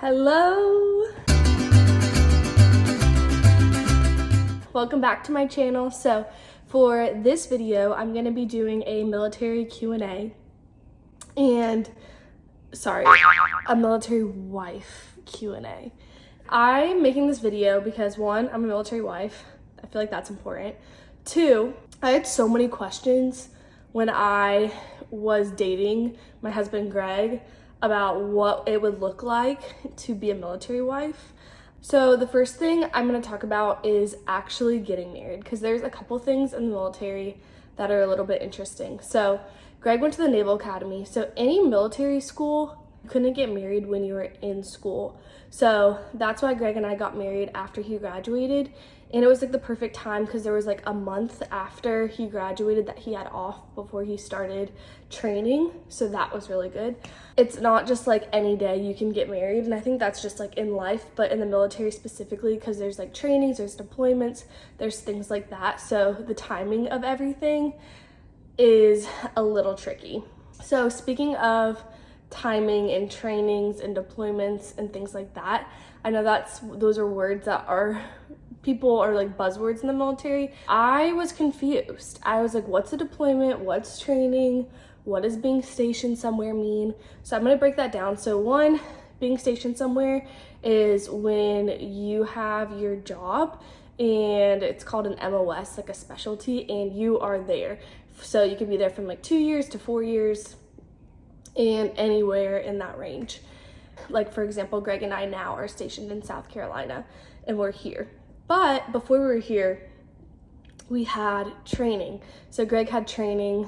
Hello! Welcome back to my channel. So for this video, I'm gonna be doing a military Q&A and, a military wife Q&A. I'm making this video because one, I'm a military wife. I feel like that's important. Two, I had so many questions when I was dating my husband, Greg, about what it would look like to be a military wife. So the first thing I'm going to talk about is actually getting married, because there's a couple things in the military that are a little bit interesting. So Greg went to the Naval Academy. So any military school, you couldn't get married when you were in school. So that's why Greg and I got married after he graduated. And it was like the perfect time because there was like a month after he graduated that he had off before he started training. So that was really good. It's not just like any day you can get married. And I think that's just like in life, but in the military specifically, because there's like trainings, there's deployments, there's things like that. So the timing of everything is a little tricky. So speaking of timing and trainings and deployments and things like that, I know those are words that people are like buzzwords in the military. I was confused. I was like, what's a deployment? What's training? What does being stationed somewhere mean? So I'm going to break that down. So one, being stationed somewhere is when you have your job and it's called an MOS, like a specialty, and you are there. So you could be there from like 2 years to 4 years and anywhere in that range. Like for example, Greg and I now are stationed in South Carolina and we're here. But before we were here, we had training. So Greg had training.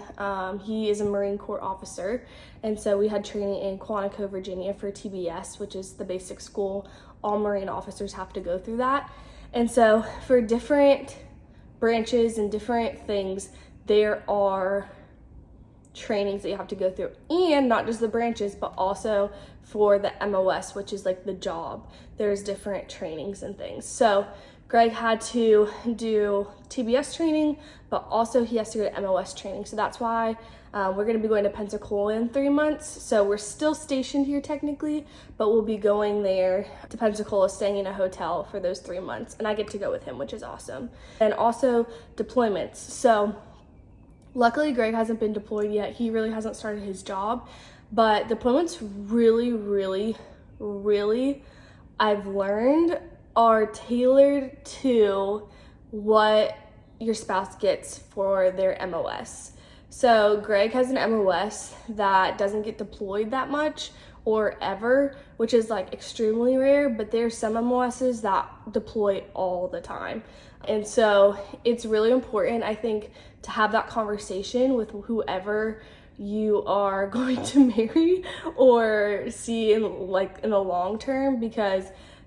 He is a Marine Corps officer. And so we had training in Quantico, Virginia for TBS, which is the basic school. All Marine officers have to go through that. And so for different branches and different things, there are trainings that you have to go through, and not just the branches, but also for the MOS, which is like the job. There's different trainings and things. So Greg had to do TBS training, but also he has to go to MOS training. So that's why we're going to be going to Pensacola in 3 months. So we're still stationed here technically, but we'll be going there to Pensacola, staying in a hotel for those 3 months. And I get to go with him, which is awesome. And also deployments. So luckily Greg hasn't been deployed yet. He really hasn't started his job, but deployments really, I've learned, are tailored to what your spouse gets for their MOS. So Greg has an MOS that doesn't get deployed that much or ever, which is like extremely rare, but there's some MOSs that deploy all the time. And so it's really important, I think, to have that conversation with whoever you are going to marry or see in the long term, because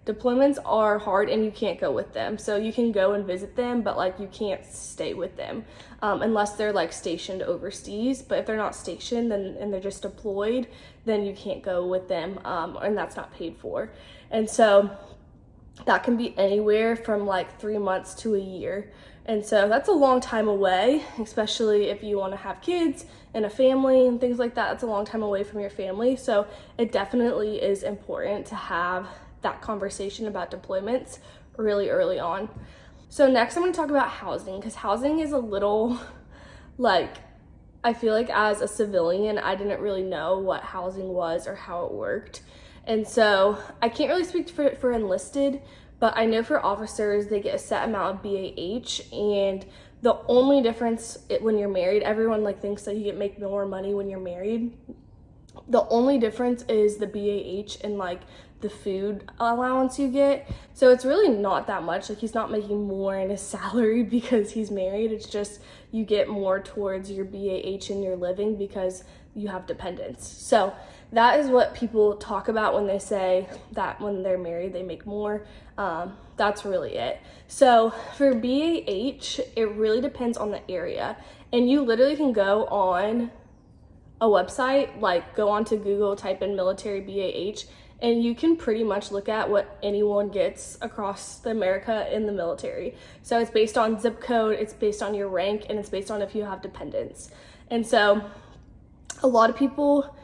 deployments are hard and you can't go with them. So you can go and visit them, but like you can't stay with them unless they're like stationed overseas. But if they're not stationed and they're just deployed, then you can't go with them, and that's not paid for. And so that can be anywhere from like 3 months to a year. And so that's a long time away, especially if you want to have kids and a family and things like that. That's a long time away from your family. So it definitely is important to have that conversation about deployments really early on. So next I'm going to talk about housing, because housing is a little like, I feel like as a civilian, I didn't really know what housing was or how it worked. And so I can't really speak for enlisted, but I know for officers, they get a set amount of BAH, and the only difference when you're married, everyone like thinks that you make more money when you're married. The only difference is the BAH and like the food allowance you get. So it's really not that much. Like he's not making more in his salary because he's married. It's just you get more towards your BAH and your living because you have dependents. So that is what people talk about when they say that when they're married they make more. That's really it. So for BAH, it really depends on the area, and you literally can go on a website, like go onto Google, type in military BAH, and you can pretty much look at what anyone gets across America in the military. So it's based on zip code, it's based on your rank, and it's based on if you have dependents. And so a lot of people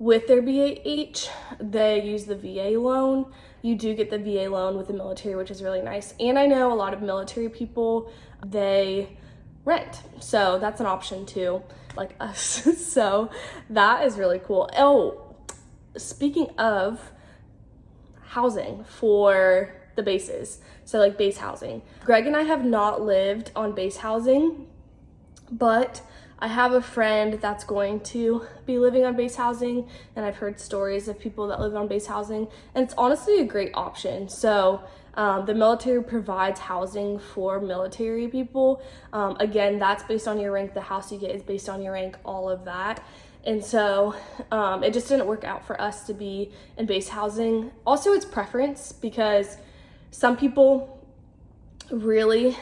with their BAH, they use the VA loan. You do get the VA loan with the military, which is really nice. And I know a lot of military people, they rent. So that's an option too, like us. So that is really cool. Oh, speaking of housing for the bases, so like base housing. Greg and I have not lived on base housing, but I have a friend that's going to be living on base housing, and I've heard stories of people that live on base housing, and it's honestly a great option. So the military provides housing for military people. Again, that's based on your rank. The house you get is based on your rank, all of that. And so it just didn't work out for us to be in base housing. Also, it's preference, because some people really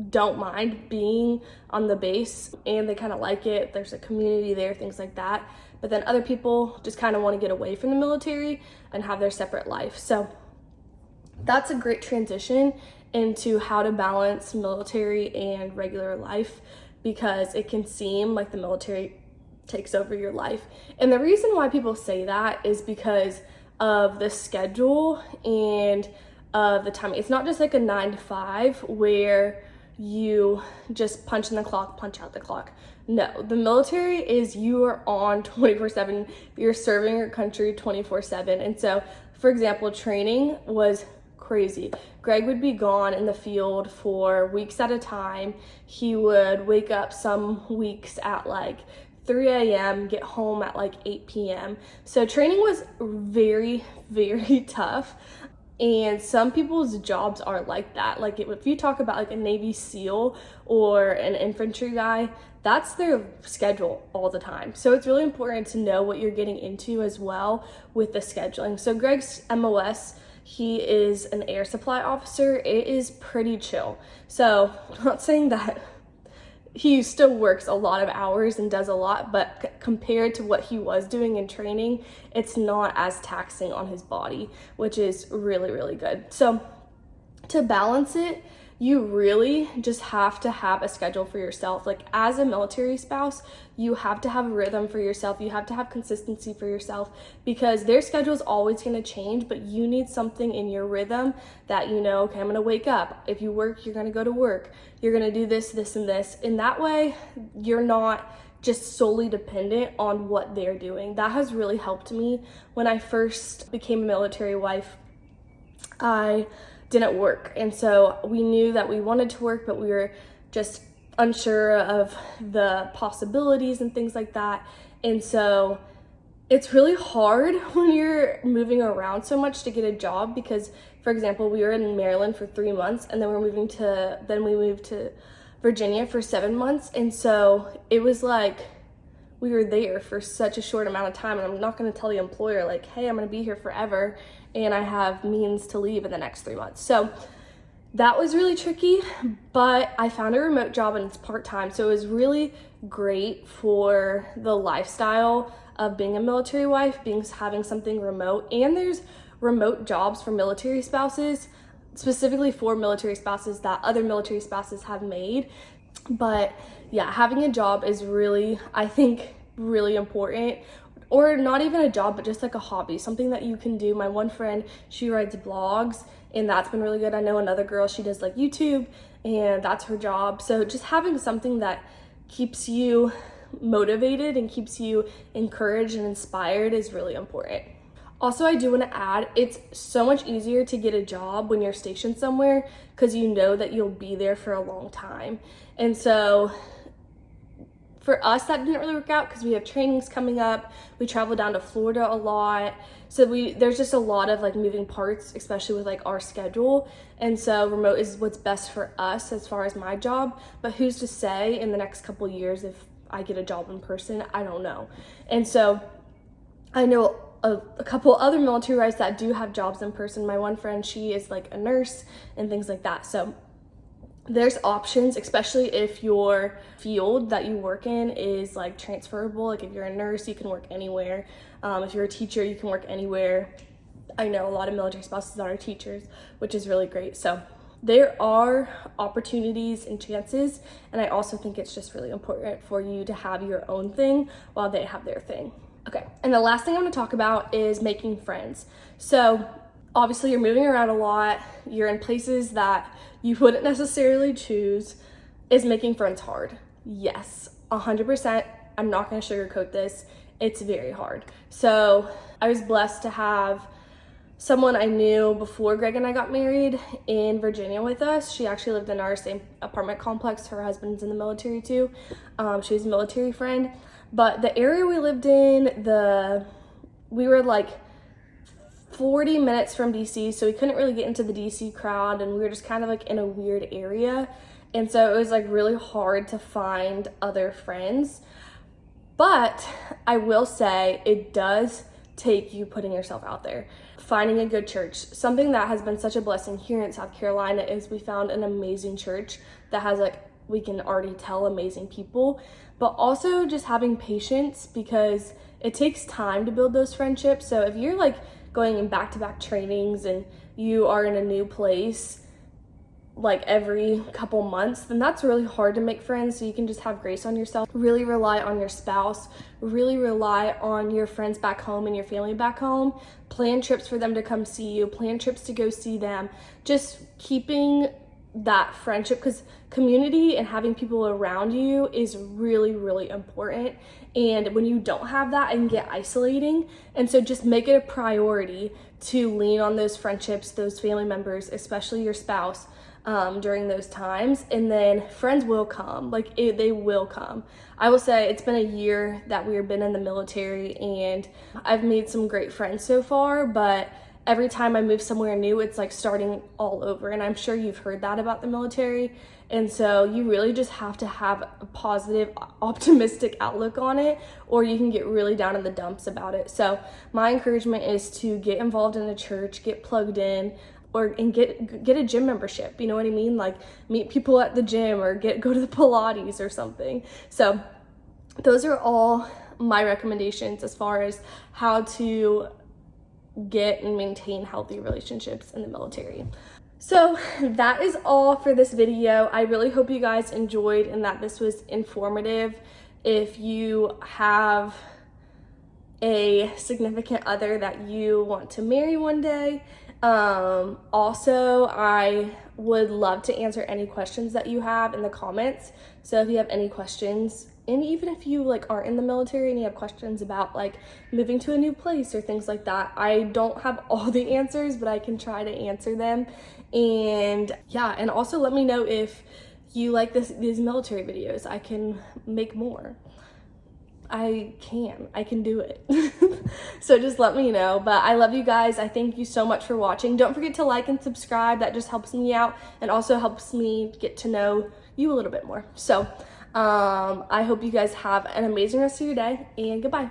don't mind being on the base and they kind of like it. There's a community there, things like that. But then other people just kind of want to get away from the military and have their separate life. So that's a great transition into how to balance military and regular life, because it can seem like the military takes over your life. And the reason why people say that is because of the schedule and the time. It's not just like a 9 to 5 where you just punch in the clock, punch out the clock. No, the military is, you are on 24/7. You're serving your country 24/7. And so, for example, training was crazy. Greg would be gone in the field for weeks at a time. He would wake up some weeks at like 3 a.m., get home at like 8 p.m. So training was very, very tough. And some people's jobs are like that. Like if you talk about like a Navy SEAL or an infantry guy, that's their schedule all the time. So it's really important to know what you're getting into as well with the scheduling. So Greg's MOS, he is an air supply officer. It is pretty chill. So I'm not saying that he still works a lot of hours and does a lot, but compared to what he was doing in training, it's not as taxing on his body, which is really, really good. So to balance it, you really just have to have a schedule for yourself. Like as a military spouse, you have to have a rhythm for yourself. You have to have consistency for yourself, because their schedule is always going to change, but you need something in your rhythm that you know, okay, I'm going to wake up. If you work, you're going to go to work. You're going to do this, this, and this. And that way you're not just solely dependent on what they're doing. That has really helped me. When I first became a military wife, I didn't work. And so we knew that we wanted to work, but we were just unsure of the possibilities and things like that. And so it's really hard when you're moving around so much to get a job, because for example, we were in Maryland for 3 months, and then we moved to Virginia for 7 months. And so it was like we were there for such a short amount of time, and I'm not going to tell the employer like, hey, I'm going to be here forever and I have means to leave in the next 3 months. So that was really tricky, but I found a remote job and it's part-time. So it was really great for the lifestyle of being a military wife, having something remote. And there's remote jobs for military spouses, specifically for military spouses that other military spouses have made. But yeah, having a job is really, I think, really important. Or not even a job, but just like a hobby, something that you can do. My one friend, she writes blogs, and that's been really good. I know another girl, she does like YouTube, and that's her job. So just having something that keeps you motivated and keeps you encouraged and inspired is really important. Also, I do want to add, it's so much easier to get a job when you're stationed somewhere, because you know that you'll be there for a long time. And so for us, that didn't really work out because we have trainings coming up. We travel down to Florida a lot. So there's just a lot of like moving parts, especially with like our schedule. And so remote is what's best for us as far as my job. But who's to say in the next couple years if I get a job in person? I don't know. And so I know a couple other military wives that do have jobs in person. My one friend, she is like a nurse and things like that. So there's options, especially if your field that you work in is like transferable. Like if you're a nurse, you can work anywhere. If you're a teacher, you can work anywhere. I know a lot of military spouses that are teachers, which is really great. So there are opportunities and chances. And I also think it's just really important for you to have your own thing while they have their thing. Okay, and the last thing I'm gonna talk about is making friends. So obviously you're moving around a lot, you're in places that you wouldn't necessarily choose. Is making friends hard? Yes, 100%. I'm not gonna sugarcoat this. It's very hard. So I was blessed to have someone I knew before Greg and I got married in Virginia with us. She actually lived in our same apartment complex. Her husband's in the military too. She was a military friend. But the area we lived in, we were like 40 minutes from DC, so we couldn't really get into the DC crowd, and we were just kind of like in a weird area. And so it was like really hard to find other friends. But I will say it does take you putting yourself out there, finding a good church. Something that has been such a blessing here in South Carolina is we found an amazing church that has, like, we can already tell, amazing people, but also just having patience, because it takes time to build those friendships. So if you're like going in back-to-back trainings and you are in a new place like every couple months, then that's really hard to make friends. So you can just have grace on yourself, really rely on your spouse, really rely on your friends back home and your family back home. Plan trips for them to come see you, plan trips to go see them, just keeping that friendship, because community and having people around you is really, really important. And when you don't have that, it can get isolating. And so just make it a priority to lean on those friendships, those family members, especially your spouse, during those times. And then friends will come, they will come. I will say it's been a year that we've been in the military, and I've made some great friends so far, but every time I move somewhere new, it's like starting all over. And I'm sure you've heard that about the military. And so you really just have to have a positive, optimistic outlook on it, or you can get really down in the dumps about it. So my encouragement is to get involved in a church, get plugged in, and get a gym membership. You know what I mean? Like, meet people at the gym, or go to the Pilates or something. So those are all my recommendations as far as how to get and maintain healthy relationships in the military. So that is all for this video. I really hope you guys enjoyed and that this was informative. If you have a significant other that you want to marry one day, also I would love to answer any questions that you have in the comments. So if you have any questions, and even if you like aren't in the military and you have questions about like moving to a new place or things like that, I don't have all the answers, but I can try to answer them. And yeah, and also let me know if you like these military videos. I can make more. I can do it. So just let me know. But I love you guys. I thank you so much for watching. Don't forget to like and subscribe. That just helps me out and also helps me get to know you a little bit more. So I hope you guys have an amazing rest of your day, and goodbye.